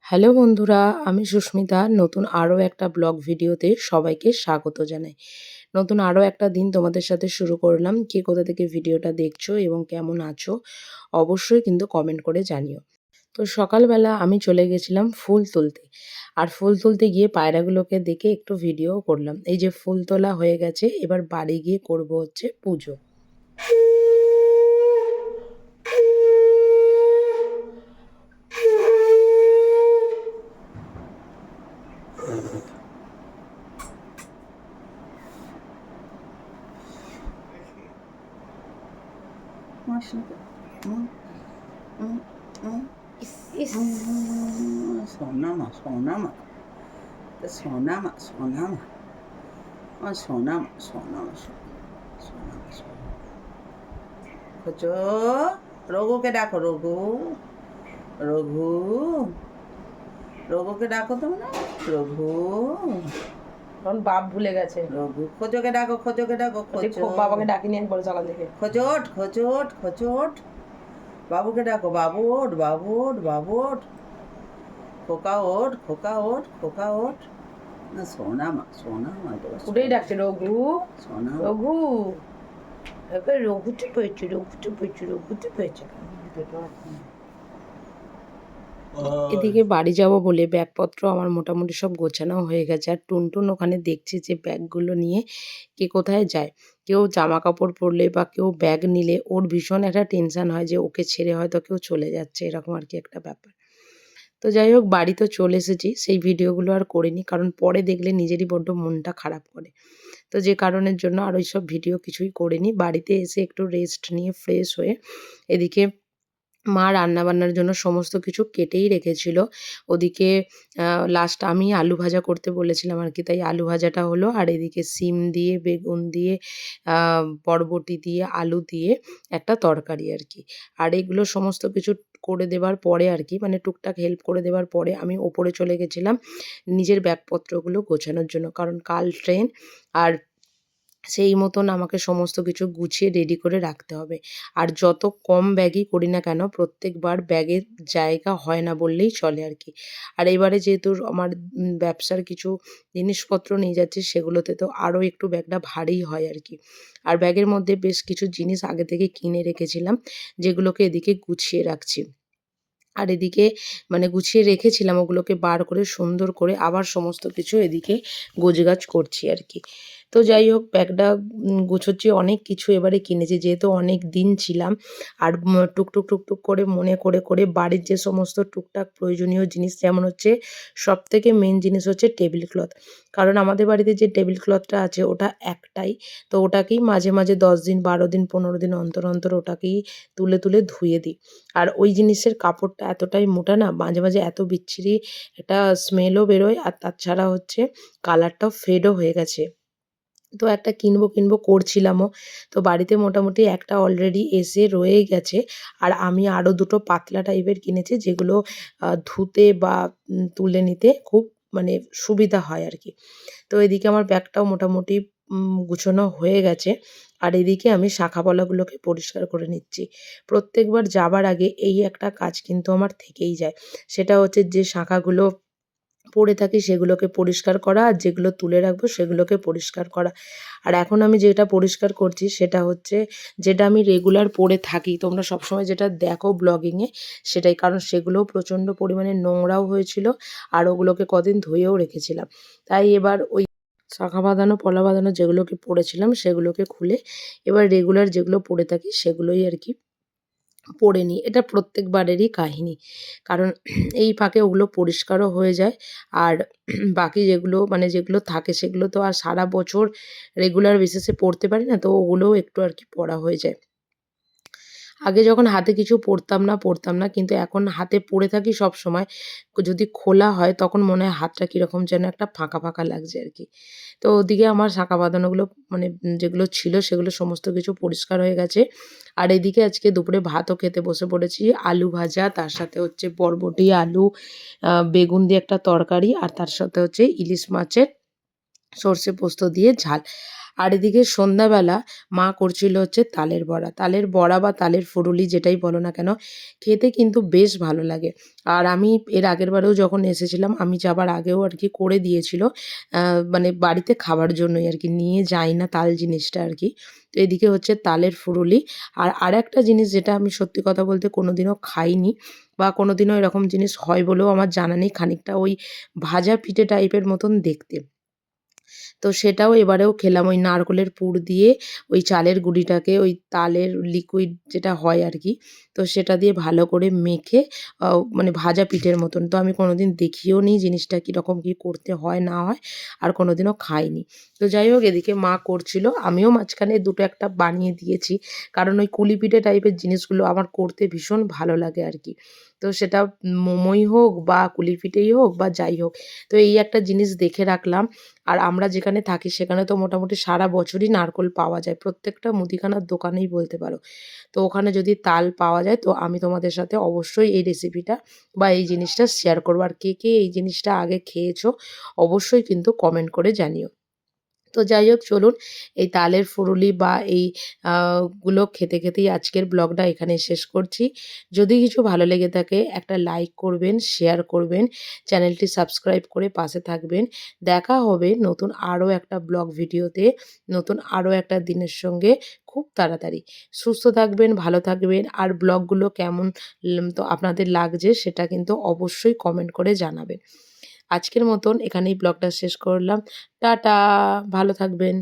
Hello বন্ধুরা, আমি সুস্মিতা। নতুন আরও একটা ব্লগ ভিডিওতে সবাইকে স্বাগত জানাই। নতুন আরও একটা দিন তোমাদের সাথে শুরু করলাম। কে কোথা থেকে ভিডিওটা দেখছো এবং কেমন আছো অবশ্যই কিন্তু কমেন্ট করে জানিও। তো সকালবেলা আমি চলে গেছিলাম ফুল তুলতে। আর ফুল তুলতে গিয়ে পায়রাগুলোকে দেখে একটু ভিডিও করলাম। এই যে ফুল তোলা হয়ে গেছে, এবার বাড়ি গিয়ে করব হচ্ছে পুজো। Sonama, sonama, sonama, sonama, sonama, sonama, sonama, sonama. খোঁচো রঘুকে ডাকো, রঘু, রঘু, রঘুকে ডাকো তোমরা, রঘু, তখন বাপ ভুলে গেছে। রঘু, খোঁচোকে ডাকো, খোঁচোকে ডাকো, খোঁচো, বাবাকে ডাকিনি একবার সকাল থেকে। খোঁচোট, খোঁচোট, খোঁচোট, বাবুকে ডাকো, বাবুট, বাবুট, বাবুট, খোকা ওঠ, খোকা ওঠ, খোকা ওঠ। না সোনামা, সোনামা, ওটাই ডাকছে রঘু, সোনামা। রঘু, এবার রঘুতে পেয়েছে, রঘুতে পেয়েছে, রঘুতে পেয়েছে। এদিকে বাড়ি যাব বলে ব্যাগপত্র আমার মোটামুটি সব গোছানো হয়ে গেছে। আর টুনটুন ওখানে দেখছে যে ব্যাগগুলো নিয়ে কে কোথায় যায়। কেউ জামা কাপড় পরলে বা কেউ ব্যাগ নিলে ওর ভীষণ একটা টেনশন হয় যে ওকে ছেড়ে হয়তো কেউ চলে যাচ্ছে, এরকম আর কি একটা ব্যাপার। তো যাই হোক, বাড়ি তো চলে এসেছি, সেই ভিডিওগুলো আর করিনি, কারণ পরে দেখলে নিজেরই বড্ড মনটা খারাপ করে। তো যে কারণের জন্য আর ওইসব ভিডিও কিছুই করিনি। বাড়িতে এসে একটু রেস্ট নিয়ে ফ্রেশ হয়ে এদিকে মা রান্নাবান্নার জন্য সমস্ত কিছু কেটেই রেখেছিল। ওদিকে লাস্ট আমি আলু ভাজা করতে বলেছিলাম আর কি, তাই আলু ভাজাটা হলো। আর এদিকে সিম দিয়ে, বেগুন দিয়ে, আ বরবটি দিয়ে, আলু দিয়ে একটা তরকারি আর কি। আর এগুলো সমস্ত কিছু করে দেবার পরে আর কি, মানে টুকটাক হেল্প করে দেওয়ার পরে আমি ওপরে চলে গেছিলাম নিজের ব্যাগপত্রগুলো গোছানোর জন্য। কারণ কাল ট্রেন, আর সেই মতন আমাকে সমস্ত কিছু গুছিয়ে রেডি করে রাখতে হবে। আর যত কম ব্যাগই করি না কেন, প্রত্যেকবার ব্যাগের জায়গা হয় না বললেই চলে আর কি। আর এবারে যেহেতু আমার ব্যবসার কিছু জিনিসপত্র নিয়ে যাচ্ছি, সেগুলোতে তো আরও একটু ব্যাগটা ভারী হয় আর কি। আর ব্যাগের মধ্যে বেশ কিছু জিনিস আগে থেকে কিনে রেখেছিলাম, যেগুলোকে এদিকে গুছিয়ে রাখছি। আর এদিকে মানে গুছিয়ে রেখেছিলাম, ওগুলোকে বার করে সুন্দর করে আবার সমস্ত কিছু এদিকে গোছগাছ করছি আর কি। তো যাই হোক, ব্যাগটা গুছোচ্ছি, অনেক কিছু এবারে কিনেছি যেহেতু অনেক দিন ছিলাম। আর টুকটুক টুকটুক করে মনে করে করে বাড়ির যে সমস্ত টুকটাক প্রয়োজনীয় জিনিস, যেমন হচ্ছে সবথেকে মেন জিনিস হচ্ছে টেবিল ক্লথ। কারণ আমাদের বাড়িতে যে টেবিল ক্লথটা আছে ওটা একটাই, তো ওটাকেই মাঝে মাঝে 10 দিন, 12 দিন, 15 দিন অন্তর অন্তর ওটাকেই তুলে তুলে ধুয়ে দিই। আর ওই জিনিসের কাপড়টা এতটাই মোটা না, মাঝে মাঝে এত বিচ্ছিরি একটা স্মেলও বেরোয়, আর তাছাড়া হচ্ছে কালারটাও ফেডও হয়ে গেছে। তো একটা কিনবো কিনবো করছিলামও। তো বাড়িতে মোটামুটি একটা অলরেডি এসে রয়েই গেছে। আর আমি আরও দুটো পাতলা টাইপের কিনেছি, যেগুলো ধুতে বা তুলে নিতে খুব মানে সুবিধা হয় আর কি। তো এদিকে আমার ব্যাগটাও মোটামুটি গুছোনো হয়ে গেছে। আর এদিকে আমি শাঁখাপলাগুলোকে পরিষ্কার করে নিচ্ছি। প্রত্যেকবার যাবার আগে এই একটা কাজ কিন্তু আমার থেকেই যায়। সেটা হচ্ছে যে শাঁখাগুলো পড়ে থাকে সেগুলোকে পরিষ্কার করা, আর যেগুলো তুলে রাখবো সেগুলোকে পরিষ্কার করা। আর এখন আমি যেটা পরিষ্কার করছি সেটা হচ্ছে যেটা আমি রেগুলার পরে থাকি। তোমরা সবসময় যেটা দেখো ব্লগিংয়ে সেটাই, কারণ সেগুলোও প্রচণ্ড পরিমাণে নোংরাও হয়েছিল, আর ওগুলোকে কদিন ধুয়েও রেখেছিলাম। তাই এবার ওই শাঁখা বাঁধানো, পলা বাঁধানো যেগুলোকে পরেছিলাম সেগুলোকে খুলে এবার রেগুলার যেগুলো পরে থাকি সেগুলোই আর কি পড়ে নিই। এটা প্রত্যেকবারেরই কাহিনী। কারণ এই ফাঁকে ওগুলো পরিষ্কারও হয়ে যায়। আর বাকি যেগুলো মানে যেগুলো থাকে সেগুলো তো আর সারা বছর রেগুলার বেসিসে পড়তে পারি না, তো ওগুলোও একটু আর কি পড়া হয়ে যায়। আগে যখন হাতে কিছু পড়তাম না, কিন্তু এখন হাতে পড়ে থাকি সবসময়। যদি খোলা হয় তখন মনে হয় হাতটা কীরকম যেন একটা ফাঁকা ফাঁকা লাগছে আর কি। তো ওদিকে আমার শাঁখা বাঁধানোগুলো মানে যেগুলো ছিল সেগুলো সমস্ত কিছু পরিষ্কার হয়ে গেছে। আর এদিকে আজকে দুপুরে ভাতও খেতে বসে পড়েছি। আলু ভাজা, তার সাথে হচ্ছে বরবটি, আলু, বেগুন দিয়ে একটা তরকারি, আর তার সাথে হচ্ছে ইলিশ মাছের সর্ষে পোস্ত দিয়ে ঝাল। আর এদিকে সন্ধ্যাবেলা মা করছিল হচ্ছে তালের বড়া। তালের বড়া বা তালের ফুরুলি যেটাই বলো না কেন, খেতে কিন্তু বেশ ভালো লাগে। আর আমি এর আগেরবারেও যখন এসেছিলাম, আমি যাবার আগেও আরকি করে দিয়েছিল। মানে বাড়িতে খাবার জন্যই আরকি, নিয়ে যাই না তাল জিনিসটা আরকি। তো এদিকে হচ্ছে তালের ফুরুলি। আর আরেকটা জিনিস যেটা আমি সত্যি কথা বলতে কোনোদিনও খাইনি বা কোনোদিনও এরকম জিনিস হয় বলেও আমার জানা নেই, খানিকটা ওই ভাজা পিঠে টাইপের মতন দেখতে। তো সেটাও এবারেও খেলাম ওই নারকোলের পুর দিয়ে ওই চালের গুঁড়িটাকে ওই তালের লিকুইড যেটা হয় আর কি, তো সেটা দিয়ে ভালো করে মেখে মানে ভাজা পিঠের মতন। তো আমি কোনোদিন দেখিও নি জিনিসটা কীরকম কী করতে হয় না হয়, আর কোনোদিনও খাইনি। তো যাই হোক, এদিকে মা করছিল, আমিও মাঝখানে দুটো একটা বানিয়ে দিয়েছি, কারণ ওই কুলি পিঠে টাইপের জিনিসগুলো আমার করতে ভীষণ ভালো লাগে আর কি। তো সেটা মোমোই হোক বা কুলি পিঠেই হোক বা যাই হোক, তো এই একটা জিনিস দেখে রাখলাম। আর আমরা যেখানে থাকি সেখানে তো মোটামুটি সারা বছরই নারকোল পাওয়া যায়, প্রত্যেকটা মুদিখানার দোকানেই বলতে পারো। তো ওখানে যদি তাল পাওয়া যায় তো আমি তোমাদের সাথে অবশ্যই এই রেসিপিটা বা এই জিনিসটা শেয়ার করবো। আর কে কে এই জিনিসটা আগে খেয়েছো অবশ্যই কিন্তু কমেন্ট করে জানিও। তো যাই হোক, চলুন এই তালের ফুরুলি বা এই গুলো খেতে খেতেই আজকের ব্লগটা এখানেই শেষ করছি। যদি কিছু ভালো লেগে থাকে একটা লাইক করবেন, শেয়ার করবেন, চ্যানেলটি সাবস্ক্রাইব করে পাশে থাকবেন। দেখা হবে নতুন আরও একটা ব্লগ ভিডিওতে, নতুন আরও একটা দিনের সঙ্গে খুব তাড়াতাড়ি। সুস্থ থাকবেন, ভালো থাকবেন, আর ব্লগগুলো কেমন তো আপনাদের লাগছে সেটা কিন্তু অবশ্যই কমেন্ট করে জানাবেন। আজকের মতন এখানেই ব্লগটা শেষ করলাম। টাটা, ভালো থাকবেন।